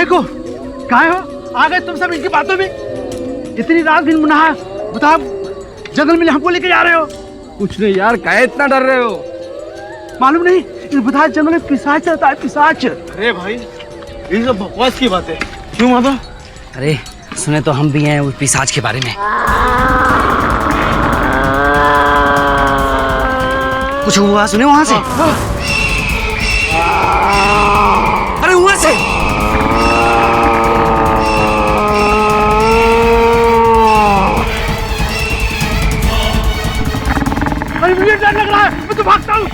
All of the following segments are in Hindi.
को कहाँ हो? आ गए तुम सब इनकी बातों में। इतनी रात दिन मुनाहा बताओ, जंगल में हमको लेके जा रहे हो? कुछ नहीं यार, काहे इतना डर रहे हो? मालूम नहीं, इस बताया जंगल में पिशाच चलता है, पिशाच। अरे भाई ये सब बकवास की बात है। क्यों माता? अरे सुने तो हम भी हैं उस पिशाच के बारे में। कुछ हुआ सुने वहां से? अरे वहां से मुझे डर लग रहा है, मैं तो भागता हूँ।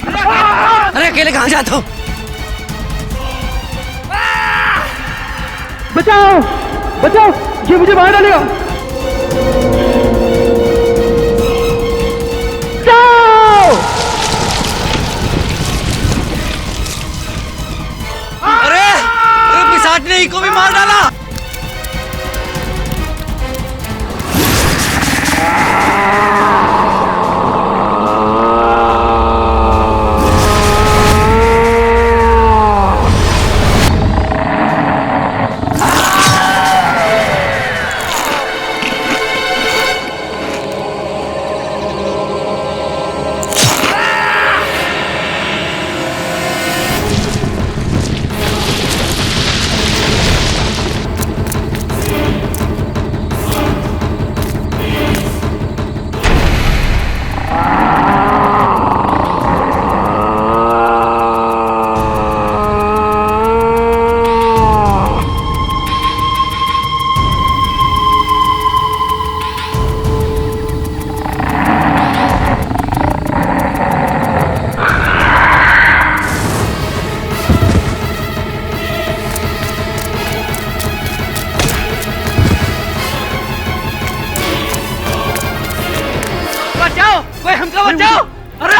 अरे अकेले कहाँ जाते हो? बचाओ बचाओ, ये मुझे बाहर डालेगा। अरे पिशाच ने इको भी मार डाला। हमका बचाओ! अरे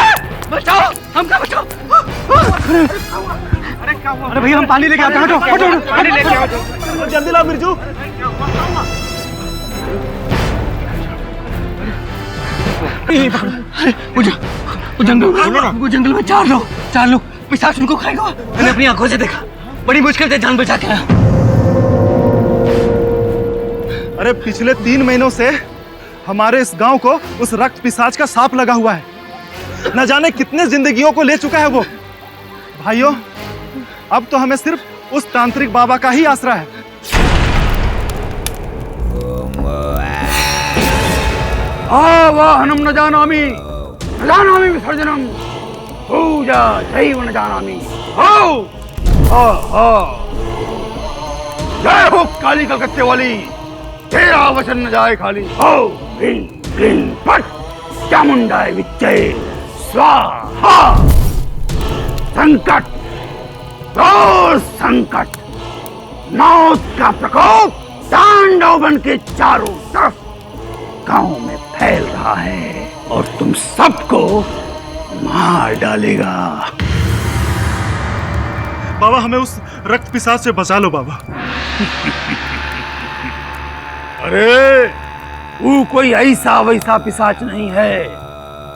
बचाओ, हमका बचाओ! अरे भैया हम पानी लेके आते हैं, हटो पानी लेके आओ, जल्दी लाओ मिर्जू। वो जंगल में चार लोग पिशाच उनको खाएगा। मैंने अपनी आंखों से देखा, बड़ी मुश्किल से जान बचा के आया। अरे पिछले 3 महीनों से हमारे इस गांव को उस रक्त पिशाच का सांप लगा हुआ है। न जाने कितने जिंदगियों को ले चुका है वो। भाइयों, अब तो हमें सिर्फ उस तांत्रिक बाबा का ही आसरा है। आवाहनम न जानामि विसर्जनम पूजा दैव न जानामि। जय हो काली कलकत्ते वाली, तेरा वचन न जाए खाली। ह्रीं क्लीं फट चामुंडाय विच्चे स्वाहा। संकट और संकट, मौत का प्रकोप तांडव बन के चारों तरफ गांव में फैल रहा है और तुम सबको मार डालेगा। बाबा हमें उस रक्त पिशाच से बचा लो बाबा। अरे वो कोई ऐसा वैसा पिशाच नहीं है,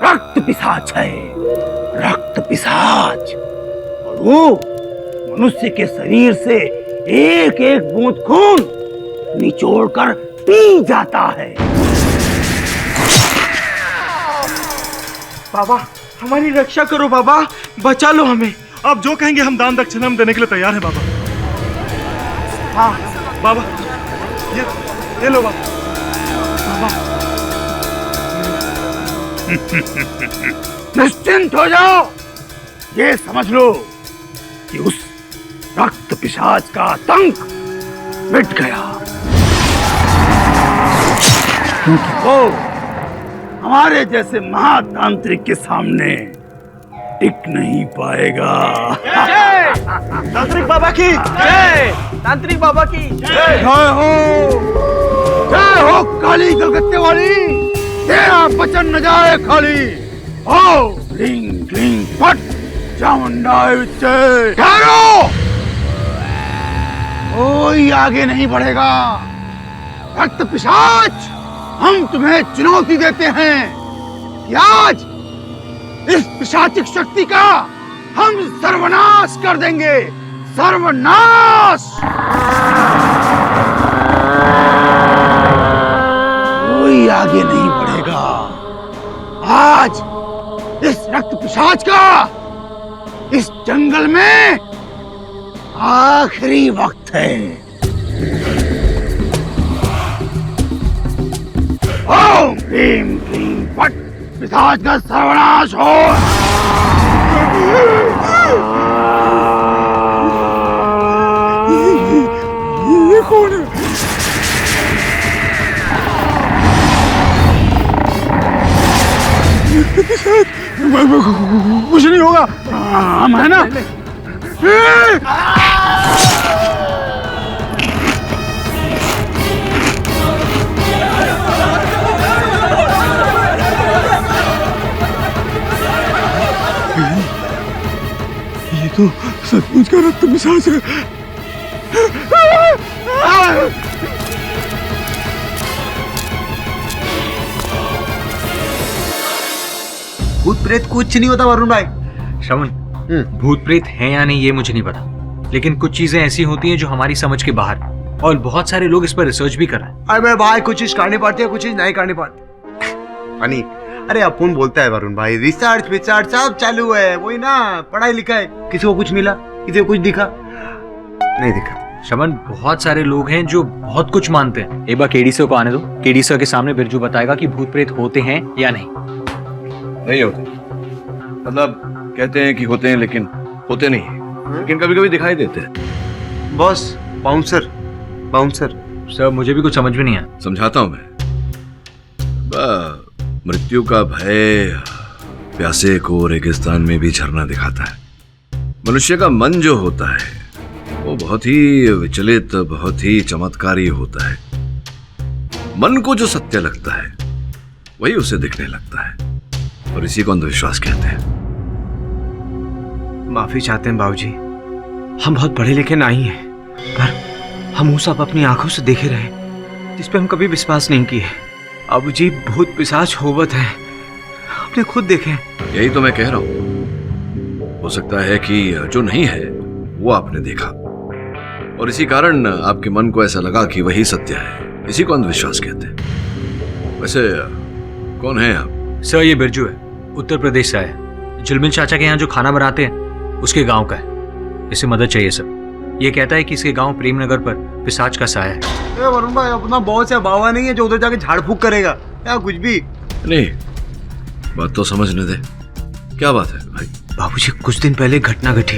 रक्त पिशाच है, रक्त पिशाच। और वो मनुष्य के शरीर से एक एक बूंद खून निचोड़कर पी जाता है। बाबा हमारी रक्षा करो बाबा, बचा लो हमें। आप जो कहेंगे हम दान दक्षिणा देने के लिए तैयार हैं बाबा। हाँ बाबा, ये लो बाबा। निश्चिंत हो जाओ, ये समझ लो कि उस रक्त पिशाच का आतंक मिट गया, क्योंकि वो हमारे जैसे महातांत्रिक के सामने टिक नहीं पाएगा। तांत्रिक बाबा की जय, तांत्रिक बाबा की जय। जय हो काली कलकत्ते वाली, तेरा वचन न जाए खाली। ह्रीं क्लीं फट चामुंडाय विच्चे। ठहरो, कोई आगे नहीं बढ़ेगा। रक्त पिशाच, हम तुम्हें चुनौती देते हैं कि आज इस पिशाचिक शक्ति का हम सर्वनाश कर देंगे, सर्वनाश। कोई आगे नहीं बढ़ेगा। आज इस रक्त पिशाच का इस जंगल में आखिरी वक्त है। ओम भीम क्लीम फट, पिशाच का सर्वनाश हो। ये कौन है? कुछ नहीं होगा, हम है ना। ये तो सचमुच का रक्त पिशाच है। भूत प्रेत कुछ नहीं होता वरुण भाई। श्रवण, भूत प्रेत है या नहीं ये मुझे नहीं पता, लेकिन कुछ चीजें ऐसी होती हैं जो हमारी समझ के बाहर है, और बहुत सारे लोग इस पर रिसर्च भी कर रहे हैं। अरे भाई कुछ चीज करनी पड़ती है, कुछ चीज नहीं करनी पड़ती। फनी, अरे अपन बोलता है वरुण भाई, रिसर्च विसर्च सब चालू है, वही ना, पढ़ाई लिखाई। किसी को कुछ मिला, किसी को कुछ दिखा नहीं दिखा। श्रवण, बहुत सारे लोग हैं जो बहुत कुछ मानते हैं। एक बार केडी सर को आने दो, केडी सर के सामने बिरजू बताएगा कि भूत प्रेत होते हैं या नहीं। नहीं होते, मतलब कहते हैं कि होते हैं लेकिन होते नहीं है, लेकिन कभी कभी दिखाई देते हैं। Boss, bouncer bouncer. सर मुझे भी कुछ समझ में नहीं आया। समझाता हूं मैं। मृत्यु का भय प्यासे को रेगिस्तान में भी झरना दिखाता है। मनुष्य का मन जो होता है वो बहुत ही विचलित, बहुत ही चमत्कारी होता है। मन को जो सत्य लगता है वही उसे दिखने लगता है, और इसी को अंधविश्वास कहते हैं। माफी चाहते हैं बाबूजी, हम बहुत पढ़े लिखे नहीं हैं, पर हम वो सब अपनी आंखों से देखे रहे जिस पे हम कभी विश्वास नहीं किए। बाबूजी, भूत पिशाच होवत है, आपने खुद देखे। यही तो मैं कह रहा हूं। हो सकता है कि जो नहीं है वो आपने देखा, और इसी कारण आपके मन को ऐसा लगा कि वही सत्य है। इसी को अंधविश्वास कहते हैं। वैसे कौन है आप? सर ये बिरजू है, उत्तर प्रदेश से आया। जुलमिल चाचा के यहाँ जो खाना बनाते हैं उसके गांव का है। इसे मदद चाहिए सर। ये कहता है कि इसके गांव प्रेमनगर पर पिशाच का साया है। वरुण भाई, अपना बहुत से बाबा नहीं है जो उधर जाके झाड़ फूक करेगा या कुछ भी। नहीं, बात तो समझने दे। क्या बात है भाई? बाबूजी, कुछ दिन पहले घटना घटी।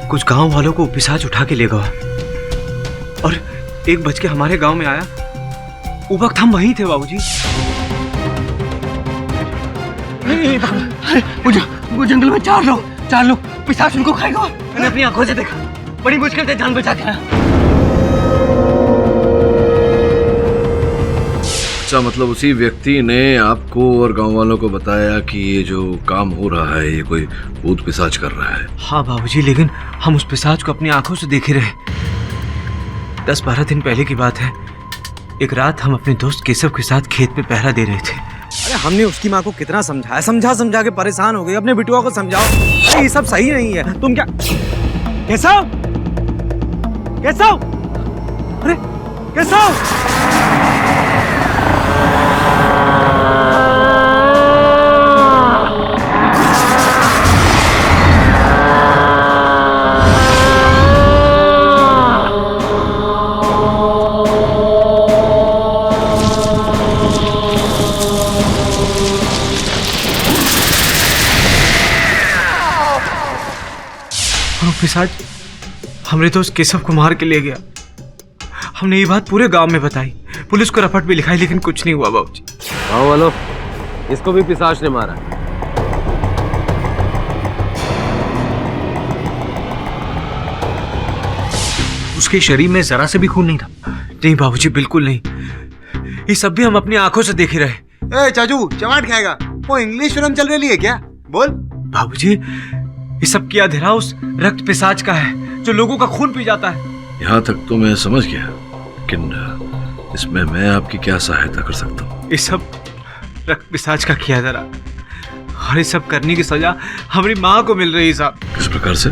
कुछ गांव वालों को पिशाच उठा के ले गया, और 1 बज के हमारे गांव में आया। उस वक्त हम वहीं थे बाबूजी। वो जंगल में चार लोग पिशाच उनको खाएगा। मैंने अपनी आंखों से देखा, बड़ी मुश्किल से जान बचा के आया। अच्छा, मतलब उसी व्यक्ति ने आपको और गांव वालों को बताया कि ये जो काम हो रहा है ये कोई भूत पिशाच कर रहा है। हाँ बाबूजी, लेकिन हम उस पिशाच को अपनी आंखों से देखे रहे। 10-12 दिन पहले की बात है। एक रात हम अपने दोस्त केशव के साथ खेत में पहरा दे रहे थे। अरे हमने उसकी माँ को कितना समझाया, समझा के परेशान हो गई। अपने बिटुआ को समझाओ, अरे ये सब सही नहीं है। तुम क्या केशव, अरे केशव, पिशाच हमरे दोस्त केशव को मार के ले गया। हमने ये बात पूरे गांव में बताई, पुलिस को रपट भी लिखाई, लेकिन कुछ नहीं हुआ बाबूजी। गाँव वालों, इसको भी पिशाच ने मारा। उसके शरीर में जरा से भी खून नहीं था। नहीं बाबूजी, बिल्कुल नहीं। ये सब भी हम अपनी आंखों से देखे रहे। ए चाचू, चमाट खाएगा। वो इंग्लिश फिल्म चल रही है क्या? बोल। बाबूजी, ये सब किया धरा उस रक्त पिशाच का है जो लोगों का खून पी जाता है। यहाँ तक तो मैं समझ गया, लेकिन इसमें मैं आपकी क्या सहायता कर सकता हूँ? ये सब रक्त पिशाच का किया धरा, और ये सब करने की सजा हमारी माँ को मिल रही है साहब। किस प्रकार से?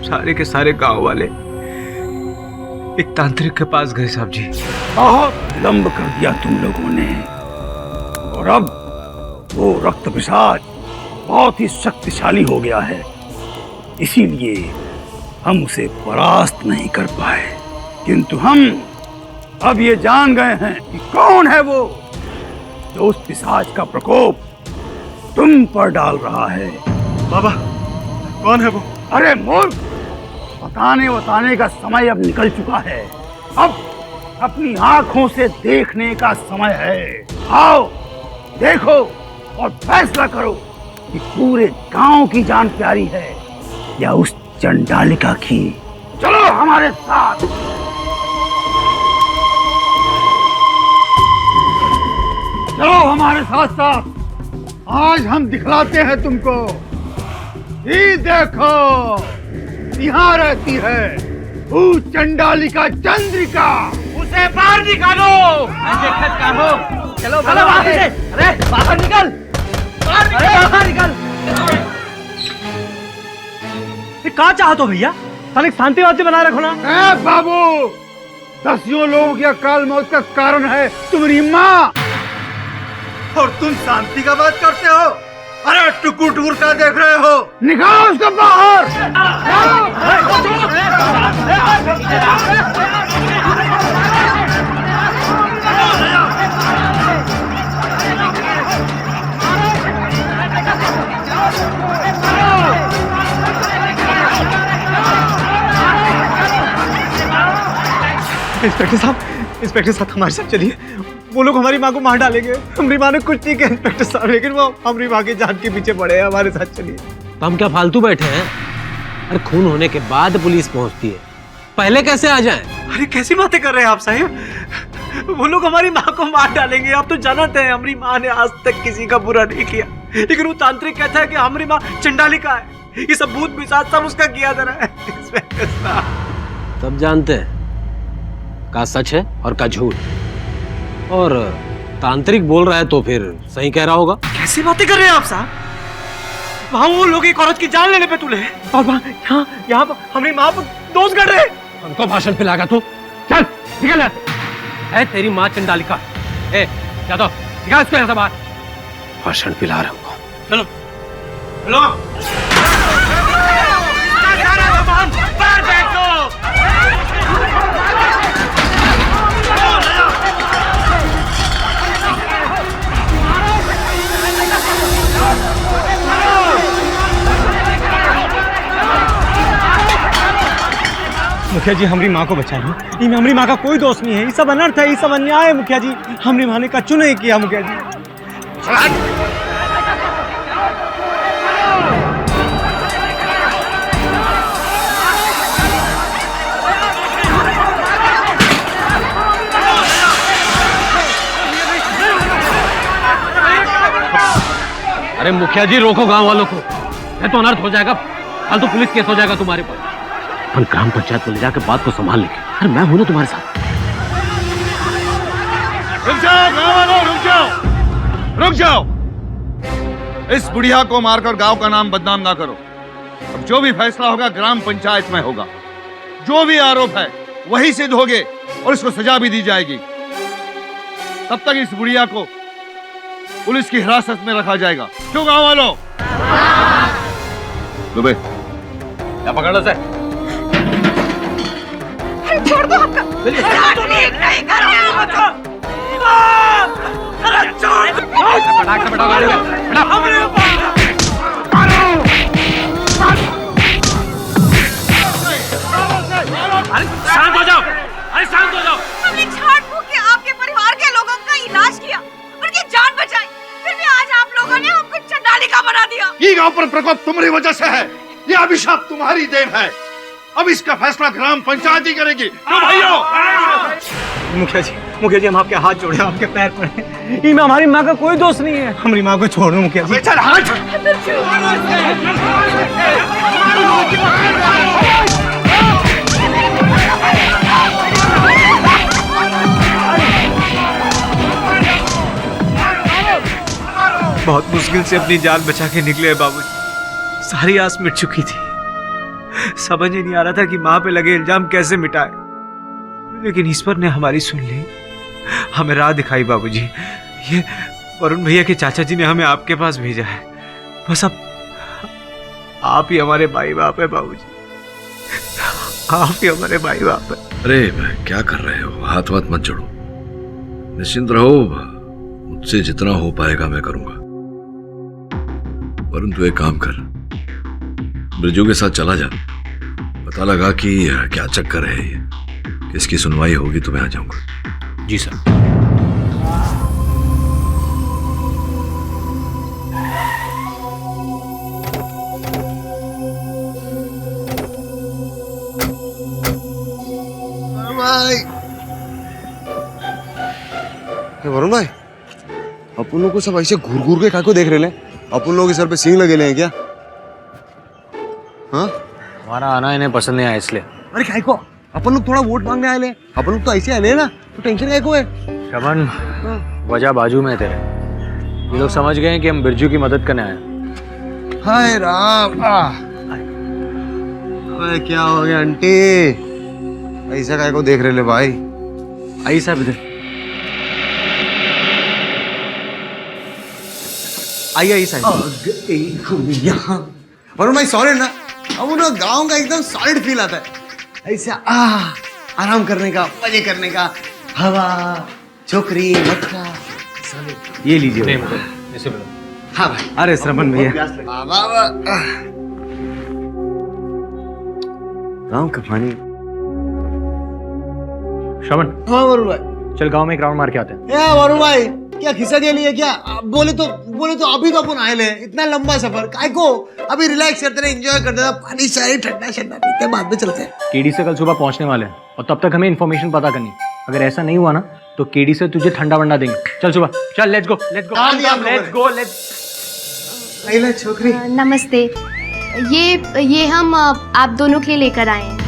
सारे के सारे गांव वाले एक तांत्रिक के पास गए साहब जी। बहुत विलंब कर दिया तुम लोगों ने, और अब वो रक्त पिशाच बहुत ही शक्तिशाली हो गया है, इसीलिए हम उसे परास्त नहीं कर पाए। किंतु हम अब ये जान गए हैं कि कौन है वो जो उस पिशाच का प्रकोप तुम पर डाल रहा है। बाबा, कौन है वो? अरे मूर्ख, बताने का समय अब निकल चुका है। अब अपनी आंखों से देखने का समय है। आओ देखो और फैसला करो कि पूरे गांव की जान प्यारी है या उस चंडालिका की। चलो हमारे साथ। चलो हमारे साथ साथ, आज हम दिखलाते हैं तुमको। ये देखो, यहाँ रहती है वो चंडालिका चंद्रिका। उसे बाहर निकालो। चलो बाहर से। अरे बाहर निकल, बाहर निकल। कहाँ चाहते हो भैया? खाली शांति वादी बना रखो ना। ए बाबू, दसियों लोगों की अकाल मौत का कारण है तुम्हारी माँ, और तुम शांति का बात करते हो? अरे टुकुर टुकुर क्या देख रहे हो? निकालो उसको बाहर। इंस्पेक्टर साहब हमारे साथ चलिए। वो लोग हमारी माँ को मार डालेंगे। हमारी माँ ने कुछ नहीं किया इंस्पेक्टर साहब, लेकिन वो हमारी माँ की जान के पीछे पड़े हैं। हमारे साथ चलिए। तो हम क्या फालतू बैठे हैं? अरे खून होने के बाद पुलिस पहुंचती है, पहले कैसे आ जाएं? अरे कैसी बातें कर रहे हैं आप साहब? वो लोग हमारी माँ को मार डालेंगे। आप तो जानते हैं हमारी माँ ने आज तक किसी का बुरा नहीं किया, लेकिन वो तांत्रिक कहता है कि हमारी माँ चंडालिका है। ये सब भूत पिशाच सब उसका किया जा रहा है। इंस्पेक्टर साहब सब जानते हैं का सच है और का झूठ, और तांत्रिक बोल रहा है तो फिर सही कह रहा होगा। कैसी बातें कर रहे हैं आप साहब? वहाँ वो लोग एक औरत की जान लेने पे तुले हैं, और वहाँ यहाँ पर हमारी माँ पर दोष कर रहे हैं। हमको भाषण पिलागा तू? चल निकल यहाँ से। है तेरी माँ चंडालिका। ए जादव, निकाल इसको यहाँ से बाहर। भाषण पिला रहा हूँ। चलो चलो। मुखिया जी हमारी माँ को बचा लो। इनमें हमारी माँ का कोई दोष नहीं है। ये सब अनर्थ है, ये सब अन्याय है मुखिया जी। हमारी माँ ने कछु नहीं किया मुखिया जी। अरे मुखिया जी रोको गांव वालों को, नहीं तो अनर्थ हो जाएगा। फालतू पुलिस केस हो जाएगा तुम्हारे पर। अपन ग्राम पंचायत को ले जाकर बात को संभाल लेंगे। अरे मैं हूं ना तुम्हारे साथ। रुक जाओ गाँव वालों, रुक जाओ, रुक जाओ। इस बुढ़िया को मारकर गांव का नाम बदनाम ना करो। अब जो भी फैसला होगा ग्राम पंचायत में होगा। जो भी आरोप है वही सिद्ध होंगे और इसको सजा भी दी जाएगी। तब तक इस बुढ़िया को पुलिस की हिरासत में रखा जाएगा। क्यों गांव वालों? दुबे क्या पकड़ लो सर? छोड़ दो हमका। नहीं करो। अरे छोड़ दो। शांत हो जाओ, अरे शांत हो जाओ। हमने झाड़ फूक के आपके परिवार के लोगों का इलाज किया, उनकी जान बचाई, फिर भी आज आप लोगों ने हमको चंडालिका बना दिया। ये गांव पर प्रकोप तुम्हारी वजह से है। ये अभिशाप तुम्हारी देन है। अब इसका फैसला ग्राम पंचायत ही करेगी। क्यों भाइयों? मुखिया जी हम आपके हाथ जोड़े, आपके पैर पड़े। इनमें हमारी माँ का कोई दोष नहीं है। हमारी माँ को छोड़ दो मुखिया जी। चल हाथ। बहुत मुश्किल से अपनी जान बचा के निकले बाबूजी। सारी आस मिट चुकी थी, समझ ही नहीं आ रहा था कि माँ पे लगे इल्जाम कैसे मिटाए, लेकिन ईश्वर ने हमारी सुन ली, हमें राह दिखाई। बाबूजी, ये वरुण भैया के चाचा जी ने हमें आपके पास भेजा है। बस अब आप ही हमारे भाई बाप है बाबूजी, आप ही हमारे भाई बाप है। अरे क्या कर रहे हो? हाथ वाथ मत जोड़ो, निश्चिंत रहो। मुझसे जितना हो पाएगा मैं करूंगा। वरुण तू एक काम कर, ब्रिजू के साथ चला जा, पता लगा कि क्या चक्कर है ये, किसकी सुनवाई होगी तो मैं आ जाऊंगा। जी सर। वरुण भाई, अपन लोग को सब ऐसे घूर घूर के काको देख रहे हैं? अपन लोग के सर पे सींग लगे हैं क्या? हाँ, हमारा आना इन्हें पसंद नहीं आया इसलिए। अरे काय को अपन लोग थोड़ा वोट मांगने आए ले, अपन लोग तो ऐसे आए ना, तो टेंशन काय को है? श्रवण, वजह बाजू में है तेरे। ये लोग समझ गए हैं कि हम बिरजू की मदद करने आए हैं। हाय राम, अरे क्या हो गया आंटी? ऐसा काय को देख रहे ले भाई? आई साहब इधर आइए साहब। यहाँ वरुण भाई सॉलिड ना, अब उन गाँव का एकदम सॉलिड फील आता है। ऐसा आराम करने का, मजे करने का, हवा, छोकरी, मटका। ये लीजिए। ऐसे बोलो। हाँ भाई। अरे श्रवण भैया, गाँव का पानी। श्रवण, हाँ वरुण भाई, चल गांव में एक राउंड मार के आते हैं। या वरुण भाई, क्या खिस्सा के लिए क्या? बोले तो अभी तो अपन आए ले, इतना लंबा सफर काय को? अभी रिलैक्स करते रहे, एंजॉय करते रहे, पानी चाय ठंडा ठंडा पीते हैं, बाद में चलते हैं। केडी से कल सुबह पहुंचने वाले हैं और तब तक हमें इन्फॉर्मेशन पता करनी। अगर ऐसा नहीं हुआ ना तो केडी से तुझे ठंडा वंडा देंगे। चल सुबह, चल लेट्स गो, लेट्स गो, अरे छोकरी, नमस्ते। ये हम आप दोनों के लिए लेकर आए हैं।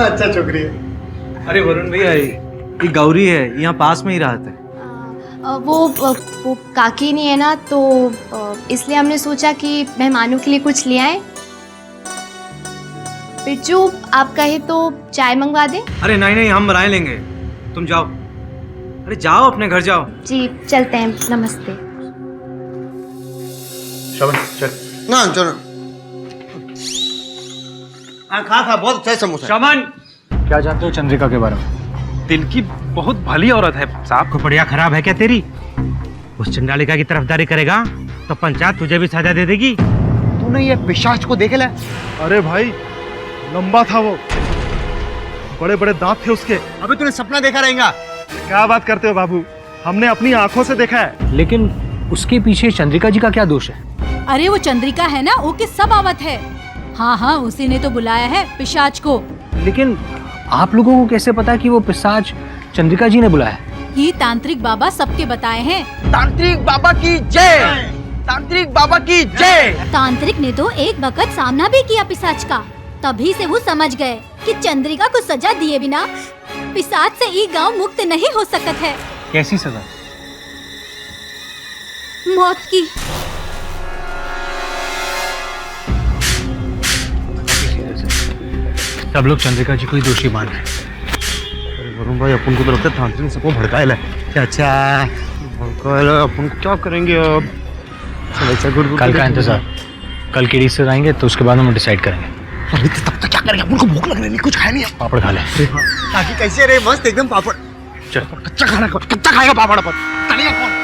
अच्छा छोकरी है। अरे वरुण भैया, ये गौरी है, यहाँ पास में ही रहता है। वो काकी नहीं है ना, तो इसलिए हमने सोचा कि मेहमानों के लिए कुछ ले आए। बिरजू, आप कहे तो चाय मंगवा दें? अरे नहीं, हम राय लेंगे, तुम जाओ। अरे जाओ, अपने घर जाओ। जी चलते हैं, नमस्ते। श्रवण चल। ना चलो, खा बहुत अच्छा है समोसा। श्रवण, क्या जानते हो चंद्रिका के बारे में? दिल की बहुत भली औरत है साहब। को बढ़िया खराब है क्या तेरी? उस चंडालिका की तरफदारी करेगा तो पंचायत तुझे भी सजा दे देगी। तूने ये पिशाच को देख लिया? अरे भाई, लंबा था वो, बड़े बड़े दांत थे उसके। अभी तूने सपना देखा रहेगा? क्या बात करते हो बाबू, हमने अपनी आंखों से देखा है। लेकिन उसके पीछे चंद्रिका जी का क्या दोष है? अरे वो चंद्रिका है ना, वो किस सब आवत है। हाँ, उसी ने तो बुलाया है पिशाच को। लेकिन आप लोगों को कैसे पता कि वो पिशाच चंद्रिका जी ने बुलाया है? ये तांत्रिक बाबा सबके बताए हैं। तांत्रिक बाबा की जय, तांत्रिक बाबा की जय। तांत्रिक ने तो एक वक्त सामना भी किया पिशाच का, तभी से वो समझ गए कि चंद्रिका को सजा दिए बिना पिशाच से ये गांव मुक्त नहीं हो सकत है। कैसी सजा? मौत की। सब लोग चंद्रिका जी को ही दोषी मान रहे। वरुण भाई, अपन को तो लगता है तांत्रिक ने सबको भड़काया है। अच्छा, अपन को क्या करेंगे अब? कल का इंतजार, कल केडी से आएंगे तो उसके बाद हम डिसाइड करेंगे। अभी तब तक क्या करेंगे? अपन को भूख लग रही है, कुछ खाया नहीं है। पापड़ खा ले। ताकि कैसे रहे? मस्त एकदम पापड़। चल, कच्चा खाना, कच्चा खाएगा पापड़ अपन। तलिया कौन?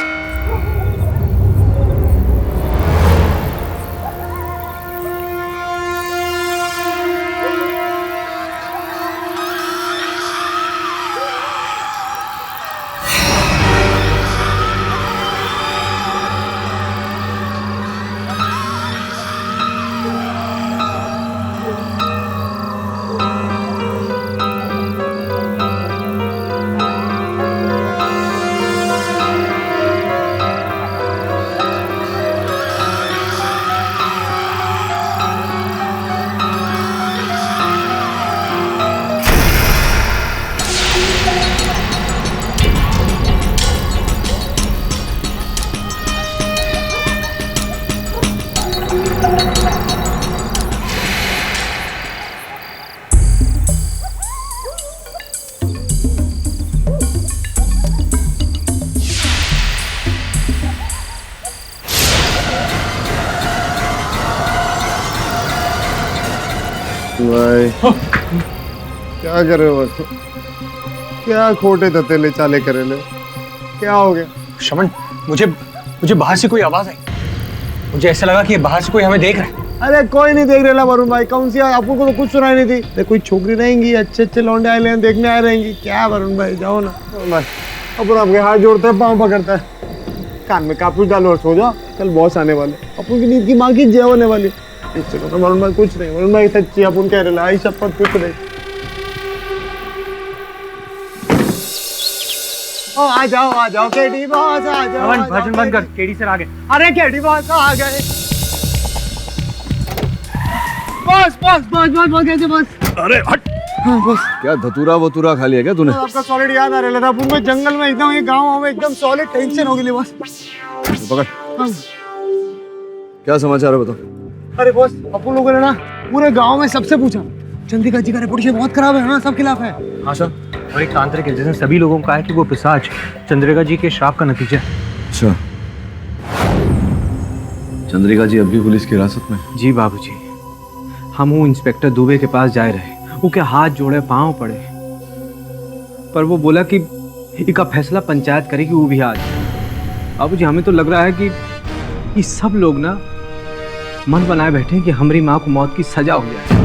भाई क्या कर रहे हो? क्या खोटे ततेले चाले करे ले? क्या हो गया? श्रवण, मुझे बाहर से कोई आवाज आई। मुझे ऐसा लगा कि बाहर से कोई हमें देख रहा है। अरे कोई नहीं देख रहा वरुण भाई, कौन सी आपको को तो कुछ सुनाई नहीं थी। कोई छोकरी रहेंगी, अच्छे लौंडे आए हैं, देखने आए रहेंगी। क्या वरुण भाई, जाओ ना भाई। अपन आपके हाथ जोड़ता है, पाँव पकड़ता है, कान में कापूस डालो और सो जाओ। कल बॉस आने वाले, अपन की नींद की माँ की जय होने वाली। इससे तो वरुण भाई कुछ नहीं, वरुण भाई सच्ची अपन कह रहे आई सब पर कुछ नहीं। ओ आ जाओ केडी बॉस आ जाओ। भाषण बंद कर, केडी सर आ गए। अरे केडी बॉस आ गए। बॉस कैसे बॉस? अरे हट। हाँ बॉस। क्या धतूरा वतूरा खा लिया क्या तूने? आपका सॉलिड याद आ रहा था। अपन जंगल में एकदम, ये गाँव में एकदम सॉलिड टेंशन हो गई बॉस। पकड़। हाँ। क्या समाचार है बताओ? अरे बॉस, अपन लोगों ने ना पूरे गांव में सबसे पूछा, चंद्रिका जी का रेपुटेशन बहुत खराब है ना, सब खिलाफ है। हाँ सर, और एक तांत्रिक है जिसने सभी लोगों को कहा है कि वो पिशाच चंद्रिका जी के श्राप का नतीजा है। अच्छा, चंद्रिका जी अब भी पुलिस की हिरासत में? जी बाबूजी, हम वो इंस्पेक्टर दुबे के पास जाए रहे, वो के हाथ जोड़े पांव पड़े, पर वो बोला कि इसका फैसला पंचायत करेगी, वो भी आज। बाबूजी हमें तो लग रहा है कि ये सब लोग ना मन बनाए बैठे हैं कि हमारी माँ को मौत की सजा हो जाए।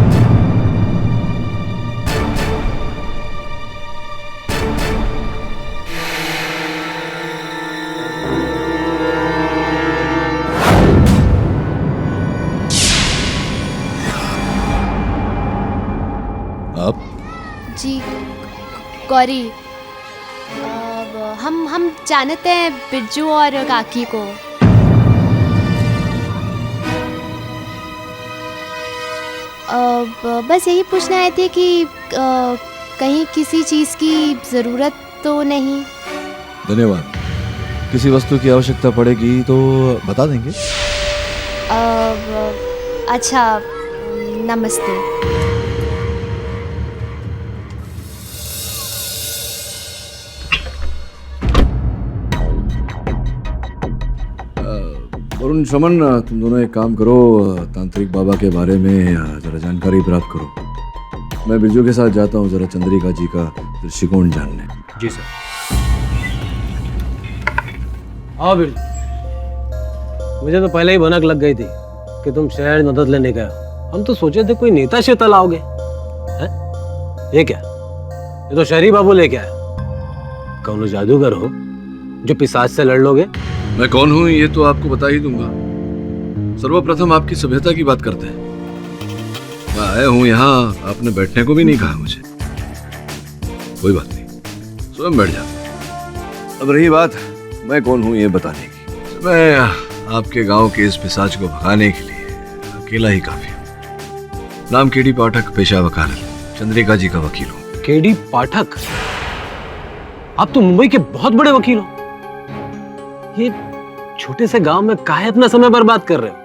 आप? जी गौरी, हम जानते हैं बिरजू और काकी को। बस यही पूछना आए थे कि कहीं किसी चीज़ की ज़रूरत तो नहीं? धन्यवाद। किसी वस्तु की आवश्यकता पड़ेगी तो बता देंगे। अच्छा, नमस्ते। वरुण, श्रवण, तुम दोनों एक काम करो, तांत्रिक बाबा के बारे में जरा जानकारी प्राप्त करो। मैं बिरजू के साथ जाता हूँ जरा चंद्रिका जी का दृष्टिकोण जानने। जी सर। हाँ बिरजू, मुझे तो पहले ही भनक लग गई थी कि तुम शहर मदद लेने गए। हम तो सोचे थे कोई नेता शेता लाओगे। ये क्या, ये तो शहरी बाबू लेके आए। कौन जादूगर हो जो पिशाच से लड़ लोगे? मैं कौन हूँ ये तो आपको बता ही दूंगा। सर्वप्रथम आपकी सभ्यता की बात करते हैं। मैं आया हूँ यहाँ, आपने बैठने को भी नहीं कहा मुझे। कोई बात नहीं, स्वयं बैठ जाता। अब रही बात मैं कौन हूँ ये बताने की, मैं आपके गांव के इस पिशाच को भगाने के लिए अकेला ही काफी हूँ। नाम केडी पाठक, पेशा वकालत, चंद्रिका जी का वकील हूँ। केडी पाठक? आप तो मुंबई के बहुत बड़े वकील हो। ये छोटे से गांव में काहे अपना समय बर्बाद कर रहे हो?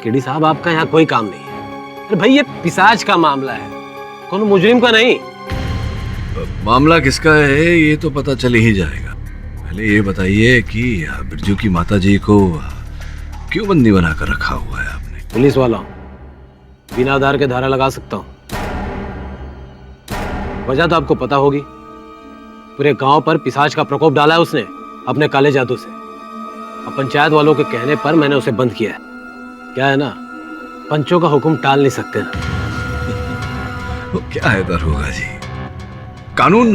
केडी साहब, आपका यहाँ कोई काम नहीं है। अरे भाई, ये पिशाच का मामला है, कोनो मुजरिम का नहीं। मामला किसका है ये तो पता चल ही जाएगा। पहले ये बताइए कि बिरजू की माता जी को क्यों बंदी बनाकर रखा हुआ है आपने? पुलिस वाला हूं, बिना आधार के धारा लगा सकता हूं। वजह तो आपको पता होगी। पूरे गांव पर पिशाच का प्रकोप डाला है उसने अपने काले जादू से। अब पंचायत वालों के कहने पर मैंने उसे बंद किया है। क्या है ना, पंचों का हुक्म टाल नहीं सकते ना। वो क्या है दरोगा जी, कानून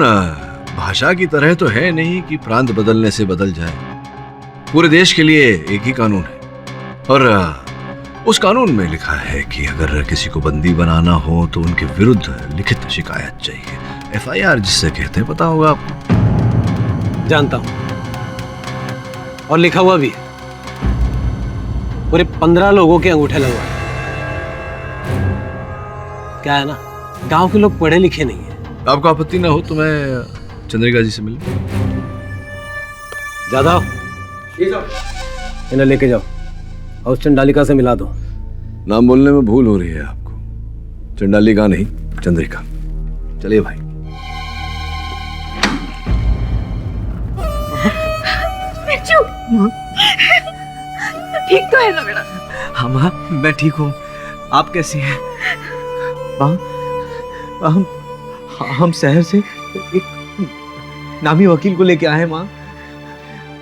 भाषा की तरह तो है नहीं कि प्रांत बदलने से बदल जाए। पूरे देश के लिए एक ही कानून है और उस कानून में लिखा है कि अगर किसी को बंदी बनाना हो तो उनके विरुद्ध लिखित शिकायत चाहिए, FIR जिससे कहते हैं, पता होगा आपको। जानता हूं, और लिखा हुआ भी है। पूरे 15 लोगों के अंगूठे लगवाए। क्या है ना, गांव के लोग पढ़े लिखे नहीं है। आपको आपत्ति ना हो तो मैं चंद्रिका जी से मिलूं? ज्यादा इन्हें लेके जाओ और उस चंडालिका से मिला दो। नाम बोलने में भूल हो रही है आपको, चंडालिका नहीं चंद्रिका। चलिए भाई। ठीक तो है ना बेटा? हाँ माँ, मैं ठीक हूँ। आप कैसी हैं? हम शहर से एक नामी वकील को लेके आए हैं माँ।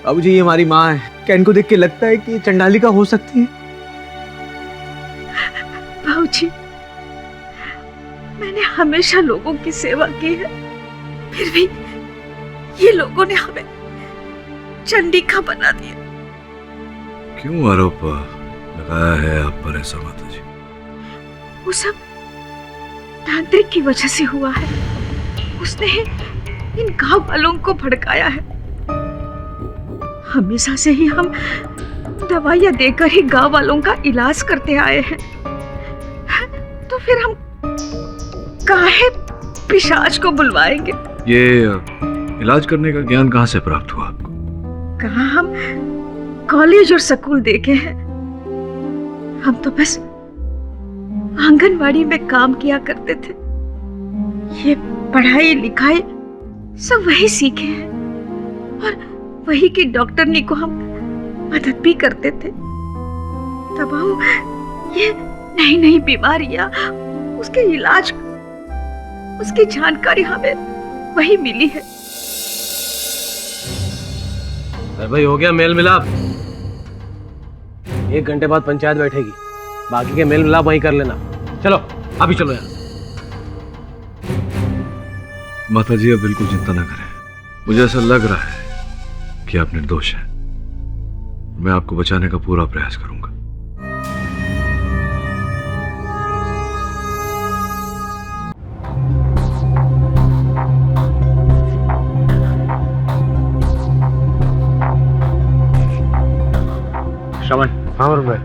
बाबूजी, ये हमारी माँ है। क्या इनको देख के लगता है कि चंडालिका हो सकती है? बाबूजी, मैंने हमेशा लोगों की सेवा की है, फिर भी ये लोगों ने हमें चंडिका बना दिया। क्यों आरोप लगाया है आप पर ऐसा माता जी? वो सब तांत्रिक की वजह से हुआ है। उसने इन गांव वालों को भड़काया है। हमेशा से ही हम दवाइयां देकर ही गांव वालों का इलाज करते आए हैं, तो फिर हम काहे पिशाच को बुलवाएंगे? ये इलाज करने का ज्ञान कहाँ से प्राप्त हुआ आपको? कहाँ हम कॉलेज और स्कूल देखे हैं। हम तो बस आंगनवाड़ी में काम किया करते थे। ये पढ़ाई लिखाई सब वही सीखे हैं और वही की डॉक्टरनी को हम मदद भी करते थे। तब ये नई नई बीमारियां, उसके इलाज, उसकी जानकारी हमें वही मिली है। अरे भाई, हो गया मेल मिलाप। 1 घंटे बाद पंचायत बैठेगी, बाकी के मेल मिलाप वहीं कर लेना। चलो अभी चलो यार। माता जी, आप बिल्कुल चिंता ना करें। मुझे ऐसा लग रहा है कि आप निर्दोष हैं। मैं आपको बचाने का पूरा प्रयास करूंगा। श्रवण, हाँ वरुण भाई,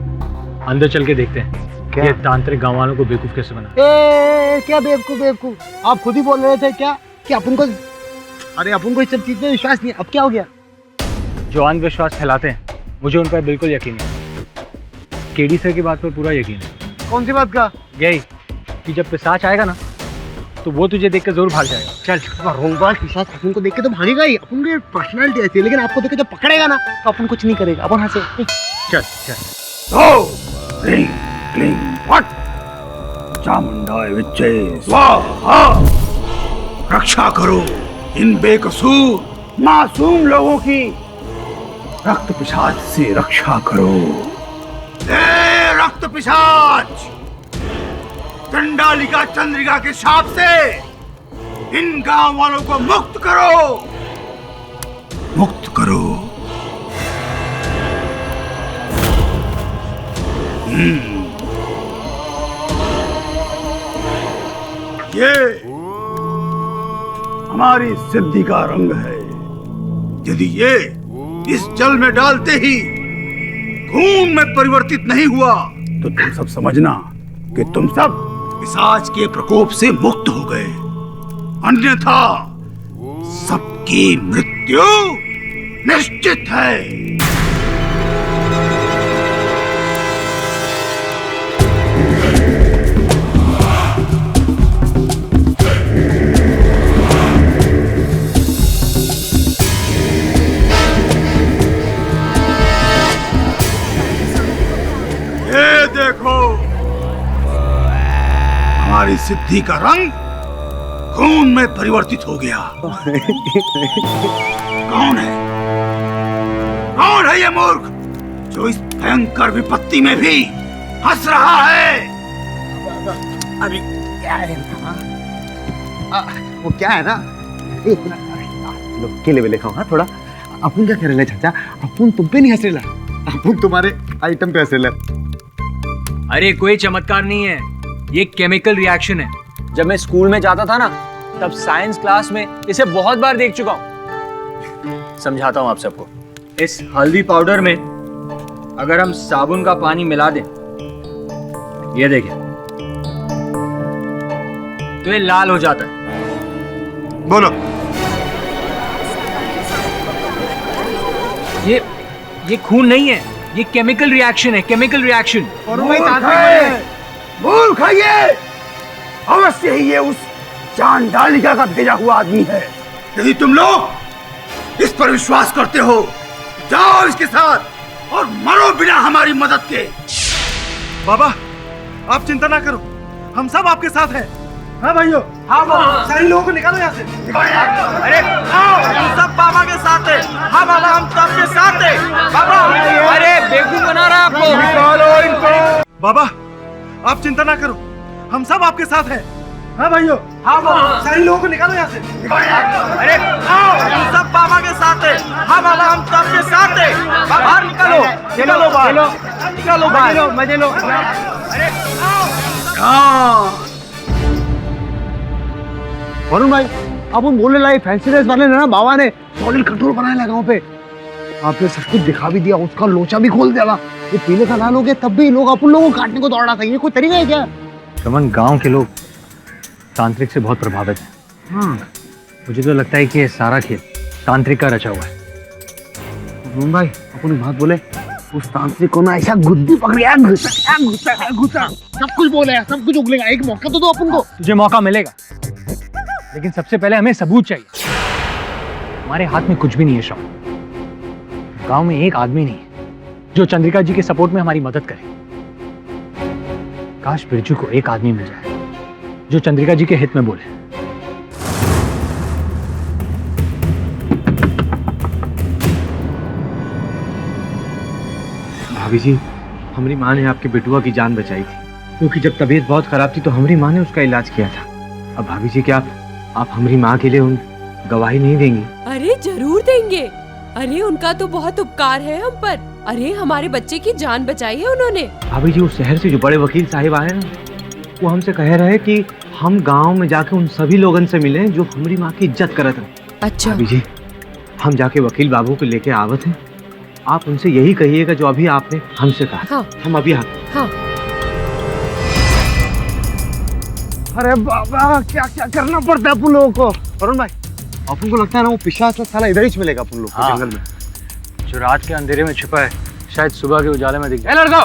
अंदर चल के देखते हैं क्या? ये तांत्रिक गांव वालों को बेवकूफ कैसे बना। क्या बेवकूफ बेवकूफ? आप खुद ही बोल रहे थे क्या कि अपन को, अरे अपन को इस सब चीज में विश्वास नहीं है। अब क्या हो गया? जो अंधविश्वास फैलाते हैं, मुझे उन पर बिल्कुल यकीन है। केडी सर की बात पर पूरा यकीन है। कौन सी बात का? यही कि जब पिशाच आएगा ना, तो वो तुझे देख कर जरूर भाग जाएगा। चल। रोंगबाज पिशाच अपन को देख के तो भागेगा ही। अपन की पर्सनालिटी ऐसी है, लेकिन आपको देख के जब पकड़ेगा ना तो अपन कुछ नहीं करेगा। अपन हंसे। चल चल। क्लीं क्लीं फट चामुंडाय विच्चे स्वाहा। रक्षा करो इन बेकसूर मासूम लोगों की। रक्त पिशाच से रक्षा करो। रक्त पिशाच, चंडालिका चंद्रिका के शाप से इन गांव वालों को मुक्त करो, मुक्त करो। ये हमारी सिद्धि का रंग है। यदि ये इस जल में डालते ही खून में परिवर्तित नहीं हुआ तो तुम सब समझना कि तुम सब पिशाच के प्रकोप से मुक्त हो गए, अन्यथा सबकी मृत्यु निश्चित है। हमारी सिद्धि का रंग खून में परिवर्तित हो गया। कौन है? कौन है ये मूर्ख जो इस भयंकर विपत्ति में भी हंस रहा है? अरे क्या है ना, वो क्या है ना, एक मिनट लो केले वेले खाओ। हाँ थोड़ा। अपन क्या कर रहे चाचा? अपन तुम पे नहीं हंस रहे, अपन तुम्हारे आइटम पे हंस रहे। अरे कोई चमत्कार नहीं है, ये केमिकल रिएक्शन है। जब मैं स्कूल में जाता था ना, तब साइंस क्लास में इसे बहुत बार देख चुका हूँ। समझाता हूँ आप सबको। इस हल्दी पाउडर में अगर हम साबुन का पानी मिला दें, ये देखिए, तो ये लाल हो जाता है। बोलो। ये खून नहीं है, ये केमिकल रिएक्शन है, केमिकल रिएक्शन। मूर्ख है ये। अवश्य ही ये उस चांडालिका का भेजा हुआ आदमी है। यदि तुम लोग इस पर विश्वास करते हो, जाओ इसके साथ और मरो बिना हमारी मदद के। बाबा, आप चिंता ना करो, हम सब आपके साथ हैं। हाँ भाइयों, हाँ सारे लोगों को निकालो यहाँ से। अरे आओ, हम सब बाबा के साथ हैं। हाँ बाबा, हम सबके साथ हैं। बाबा, अरे बेवकूफ बना रहा है आपको। निकालो इनको। बाबा, आप चिंता ना करो, हम सब आपके साथ हैं। हाँ भाइयों, हाँ सारे लोगों को निकालो यहाँ से। अरे आओ, हम सब बाबा के साथ हैं। हाँ बाबा, हम सबके साथ हैं। बाहर निकालो, निकालो बाहर, निकालो बाहर, मजे लो। अरे आओ। वरुण भाई, अपन बोलने लगे फैंसी ड्रेस वाले ने ना बाबा ने सॉलिड कंट्रोल बनाया लगा गाँव पे। आपने सब कुछ दिखा भी दिया, उसका लोचा भी खोल दिया। ये पीले का लाल हो गया, तब भी लोग अपन लोगों को काटने को दौड़ा था। ये कोई तरीका है क्या? रमन, गांव के लोग तांत्रिक से बहुत प्रभावित हैं। हाँ, मुझे तो लगता है कि ये सारा खेल तांत्रिक का रचा हुआ है। वरुण भाई, अपन बात बोले, उस तांत्रिक को ना ऐसा गुद्दी पकड़िया, घुसा सब कुछ बोले, सब कुछ उगलेगा। एक मौका तो दो अपन को। तुझे मौका मिलेगा, लेकिन सबसे पहले हमें सबूत चाहिए। हमारे हाथ में कुछ भी नहीं है श्रवण। गांव में एक आदमी नहीं है जो चंद्रिका जी के सपोर्ट में हमारी मदद करे। काश बिरजू को एक आदमी मिल जाए जो चंद्रिका जी के हित में बोले। भाभी जी, हमारी माँ ने आपके बेटुआ की जान बचाई थी, क्योंकि जब तबीयत बहुत खराब थी तो हमारी माँ ने उसका इलाज किया था। अब भाभी जी, क्या आप हमारी माँ के लिए उन गवाही नहीं देंगी? अरे जरूर देंगे। अरे उनका तो बहुत उपकार है हम पर। अरे हमारे बच्चे की जान बचाई है उन्होंने। भाभी जी, उस शहर से जो बड़े वकील साहिब आए ना, वो हमसे कह रहे कि हम गांव में जाके उन सभी लोगन से मिलें जो हमारी माँ की इज्जत करत हैं। अच्छा भाभी जी, हम जाके वकील बाबू को लेके आवत हैं। आप उनसे यही कहिएगा जो अभी आपने हमसे कहा। हाँ। हम अभी आते। हाँ। अरे बाबा, क्या क्या करना पड़ता है अपन लोगों को। वरुण भाई, अपन को लगता है ना वो पिशाच साला इधर ही मिलेगा अपन लोग को जंगल में। जो रात के अंधेरे में छुपा है, शायद सुबह के उजाले में दिख जाए। लड़को,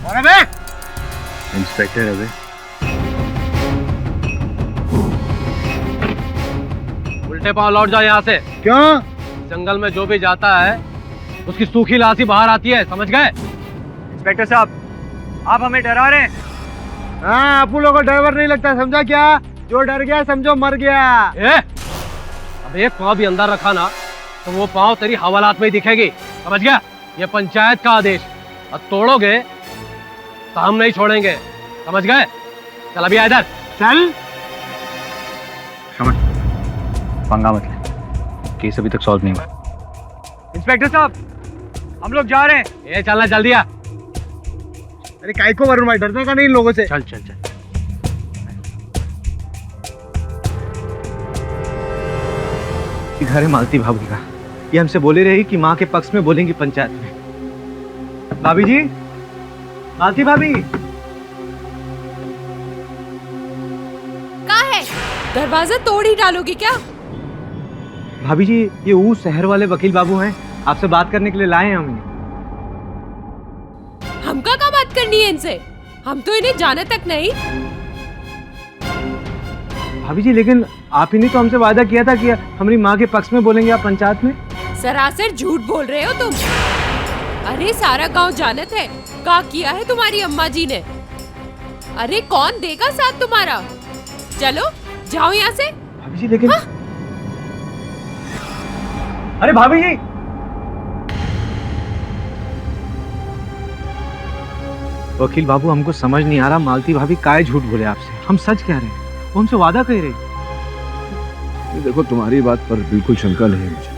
अरे बे, इंस्पेक्टर है बे। उल्टे पांव लौट जाओ यहाँ से। क्यों? जंगल में जो भी जाता है उसकी सूखी लाश ही बाहर आती है, समझ गए? इंस्पेक्टर साहब, आप हमें डरा रहे हैं। हाँ, अपन लोगों को डर नहीं लगता, समझा क्या? जो डर गया समझो मर गया। अब एक पांव भी अंदर रखा ना तो वो पांव तेरी हवालात में ही दिखेगी, समझ गया? ये पंचायत का आदेश, और तोड़ोगे तो हम नहीं छोड़ेंगे, समझ गए? चल अभी इधर चल। पंगा मत ले, केस अभी तक सॉल्व नहीं हुआ। इंस्पेक्टर साहब, हम लोग जा रहे हैं। ये चलना जल्दी आ। अरे काय को वरुण भाई, डरने का नहीं इन लोगों से। चल चल चल। घर है मालती भाभी का, ये हमसे बोले रही कि माँ के पक्ष में बोलेंगी पंचायत में। भाभी जी, मालती भाभी। कहाँ है? दरवाजा तोड़ ही डालोगी क्या? भाभी जी, ये वो शहर वाले वकील बाबू हैं, आपसे बात करने के लिए लाए हैं हम। हमका क्या बात करनी है इनसे? हम तो इन्हें जाने तक नहीं। भाभी जी, लेकिन आप ही ने तो हमसे वादा किया था कि हमारी माँ के पक्ष में बोलेंगे आप पंचायत में। सरासर झूठ बोल रहे हो तुम। अरे सारा गांव जानत है क्या किया है तुम्हारी अम्मा जी ने। अरे कौन देगा साथ तुम्हारा? चलो जाओ यहाँ से। भाभी जी, लेकिन हाँ? अरे भाभी जी, वकील बाबू, हमको समझ नहीं आ रहा मालती भाभी काहे झूठ बोले आपसे। हम सच कह रहे हैं, वो हमसे वादा कह रहे। देखो, तुम्हारी बात पर बिल्कुल शंका नहीं है मुझे।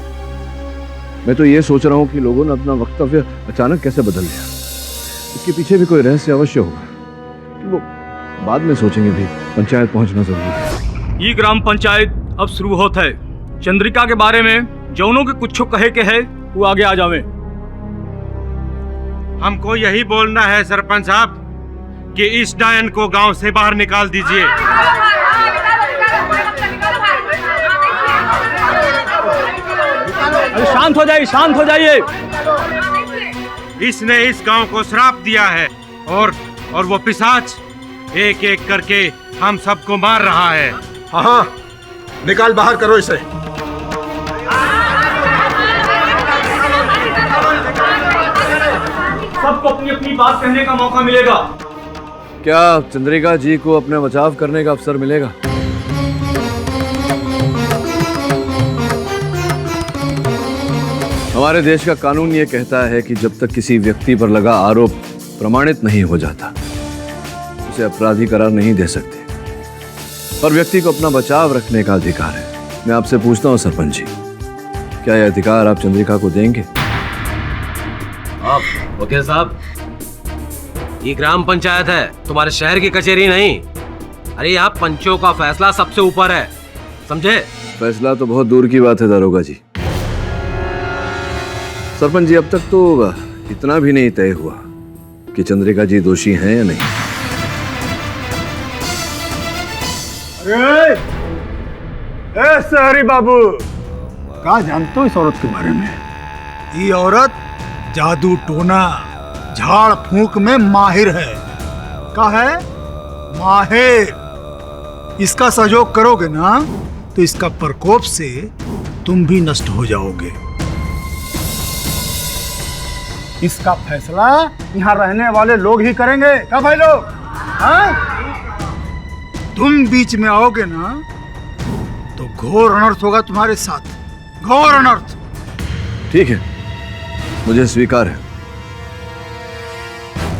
मैं तो ये सोच रहा हूँ कि लोगों ने अपना वक्तव्य अचानक कैसे बदल लिया। इसके पीछे भी कोई रहस्य अवश्य होगा, वो बाद में सोचेंगे भी। पंचायत पहुंचना जरूरी है। ये ग्राम पंचायत अब शुरू होता है। चंद्रिका के बारे में जौनों के कुछ कहे के है वो आगे आ जावे। हमको यही बोलना है सरपंच साहब कि इस डायन को गांव से बाहर निकाल दीजिए। अरे शांत हो जाइए, शांत हो जाइए। इसने इस गांव को श्राप दिया है और वो पिशाच एक एक करके हम सबको मार रहा है। हाँ, निकाल बाहर करो इसे। सबको अपनी अपनी बात कहने का मौका मिलेगा। क्या चंद्रिका जी को अपना बचाव करने का अवसर मिलेगा? हमारे देश का कानून ये कहता है कि जब तक किसी व्यक्ति पर लगा आरोप प्रमाणित नहीं हो जाता उसे अपराधी करार नहीं दे सकते, पर व्यक्ति को अपना बचाव रखने का अधिकार है। मैं आपसे पूछता हूँ सरपंच जी, क्या यह अधिकार आप चंद्रिका को देंगे? आप वकील साहब, ये ग्राम पंचायत है, तुम्हारे शहर की कचहरी नहीं। अरे यहाँ पंचों का फैसला सबसे ऊपर है, समझे? फैसला तो बहुत दूर की बात है दारोगा जी। सरपंच जी, अब तक तो इतना भी नहीं तय हुआ कि चंद्रिका जी दोषी हैं या नहीं। अरे ए शहरी बाबू, क्या जानते हो इस औरत के बारे में? ये औरत जादू टोना झाड़ फूंक में माहिर है। का है? माहिर। इसका सहयोग करोगे ना तो इसका प्रकोप से तुम भी नष्ट हो जाओगे। इसका फैसला यहाँ रहने वाले लोग ही करेंगे। क्या भाई लोग? हाँ? तुम बीच में आओगे ना तो घोर अनर्थ होगा तुम्हारे साथ, घोर अनर्थ। ठीक है, मुझे स्वीकार है।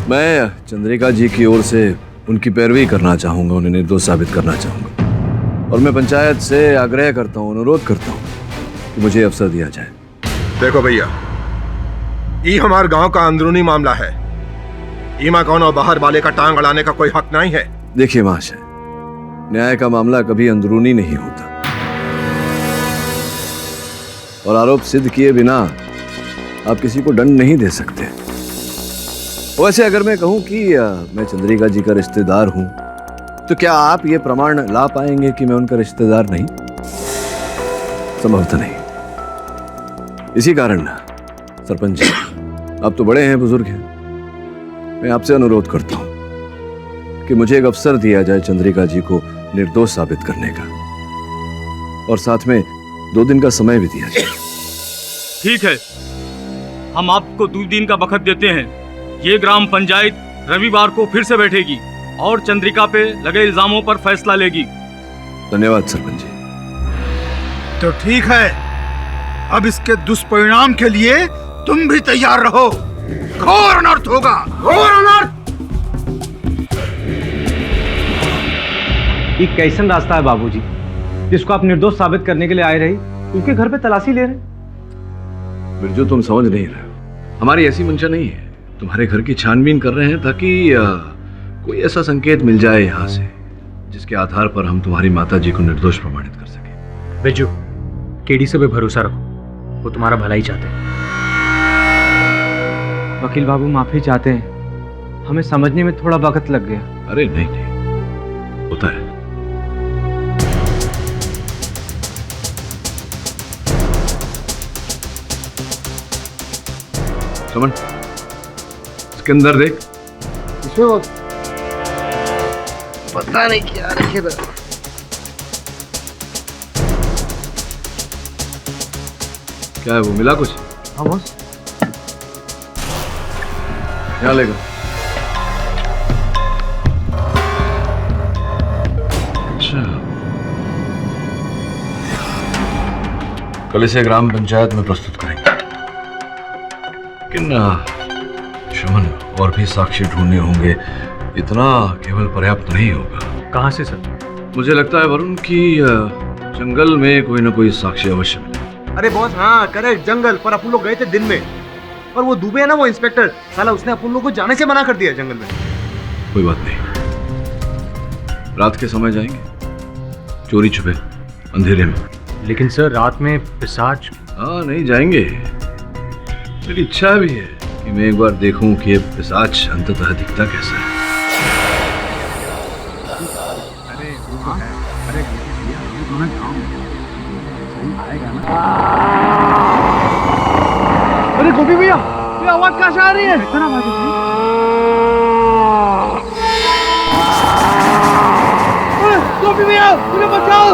मैं चंद्रिका जी की ओर से उनकी पैरवी करना चाहूंगा, उन्हें निर्दोष साबित करना चाहूंगा, और मैं पंचायत से आग्रह करता हूं, अनुरोध करता हूं कि मुझे अवसर दिया जाए। देखो भैया, ये हमारे गांव का अंदरूनी मामला है। ईमा कौन और बाहर वाले का टांग अड़ाने का कोई हक नहीं है। देखिए महाशय, न्याय का मामला कभी अंदरूनी नहीं होता, और आरोप सिद्ध किए बिना आप किसी को दंड नहीं दे सकते। वैसे अगर मैं कहूं कि मैं चंद्रिका जी का रिश्तेदार हूं, तो क्या आप ये प्रमाण ला पाएंगे कि मैं उनका रिश्तेदार नहीं? संभवतः नहीं। इसी कारण सरपंच जी, आप तो बड़े हैं, बुजुर्ग हैं, मैं आपसे अनुरोध करता हूं कि मुझे एक अवसर दिया जाए चंद्रिका जी को निर्दोष साबित करने का, और साथ में 2 दिन का समय भी दिया जाए। ठीक है, हम आपको 2 दिन का वक्त देते हैं। ये ग्राम पंचायत रविवार को फिर से बैठेगी और चंद्रिका पे लगे इल्जामों पर फैसला लेगी। धन्यवाद सरपंच जी। तो ठीक है, अब इसके दुष्परिणाम के लिए तुम भी तैयार रहो। घोर अनर्थ होगा, घोर अनर्थ। ये कैसन रास्ता है बाबूजी, जिसको आप निर्दोष साबित करने के लिए आए रही, उनके घर पे तलाशी ले रहे? बिरजू, तुम समझ नहीं रहे हो, हमारी ऐसी मंशा नहीं है। तुम्हारे घर की छानबीन कर रहे हैं ताकि कोई ऐसा संकेत मिल जाए यहाँ से जिसके आधार पर हम तुम्हारी माता जी को निर्दोष प्रमाणित कर सके। बिरजू, केडी से भी भरोसा रखो, वो तुम्हारा भला ही चाहते हैं। वकील बाबू माफी चाहते हैं, हमें समझने में थोड़ा वक्त लग गया। अरे नहीं नहीं, होता है। समन, इसके अंदर देख। इसमें पता नहीं क्या रखे था। क्या है वो, मिला कुछ? हाँ बॉस। क्या लेगा? अच्छा, कल इसे ग्राम पंचायत में प्रस्तुत करेंगे। लेकिन शमन, और भी साक्षी ढूंढने होंगे, इतना केवल पर्याप्त नहीं होगा। कहाँ से सर? मुझे लगता है वरुण की जंगल में कोई ना कोई साक्षी अवश्य मिले। अरे बॉस, हाँ करेक्ट, जंगल। पर अपन लोग गए थे दिन में, और वो दुबे है ना, वो इंस्पेक्टर, साला उसने अपन लोग को जाने से मना कर दिया जंगल में। कोई बात नहीं, रात के समय जाएंगे, चोरी छुपे, अंधेरे में। लेकिन सर, रात में पिशाच। हाँ, नहीं जाएंगे। मेरी इच्छा भी है कि मैं एक बार देखूं कि ये पिशाच अंततः दिखता कैसा है। अरे गोपी भैया, ये आवाज कहाँ से आ रही है? इतना आवाज है। गोपी भैया, मुझे बचाओ।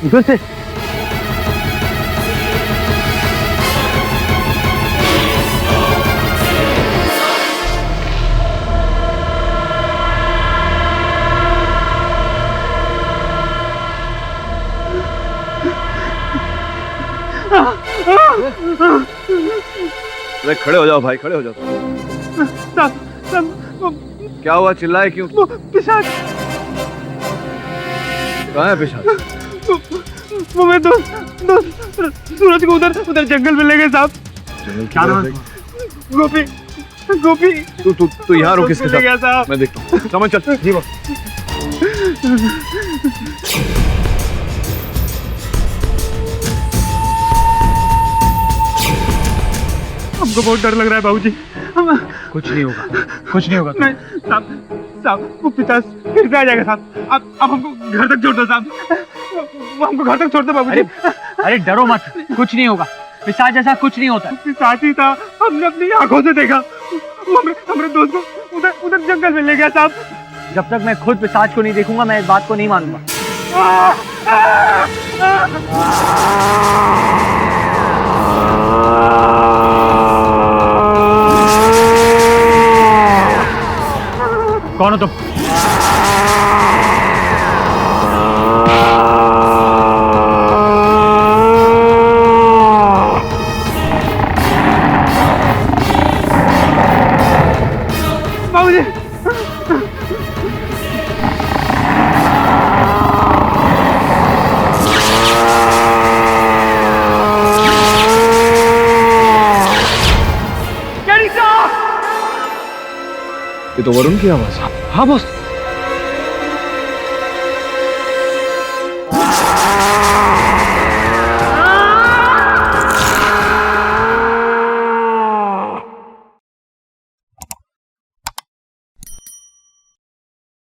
उधर से अरे खड़े हो जाओ भाई, खड़े हो जाओ। क्या हुआ, चिल्लाए क्यों? पिशाच। कहाँ है पिशाच? वो मेरे दोस्त सूरज को उधर जंगल में ले गए साहब। क्या नाम है? गोपी। गोपी। तू यहाँ रुक इसके ले गया साथ, साहब। मैं देखता हूँ। समझ चल। जी बस। हमको बहुत डर लग रहा है बाबूजी। कुछ नहीं होगा, कुछ नहीं होगा। नहीं साहब वो पिशाच फिर से आ जाएगा साहब। अब हमको घर तक छोड़ दो साहब। वो हमको घर तक छोड़ दो बाबूजी। अरे डरो मत, कुछ नहीं होगा। पिशाच जैसा कुछ नहीं होता। पिशाच ही था, हमने अपनी आंखों से देखा। वो हमारे दोस्त को उधर जंगल में ले गया साहब। जब तक मैं खुद पिशाच को नहीं देखूंगा मैं इस बात को नहीं मानूंगा। कौन हो तुम? बाबूजी ये तो वरुण की आवाज है। हाँ बॉस।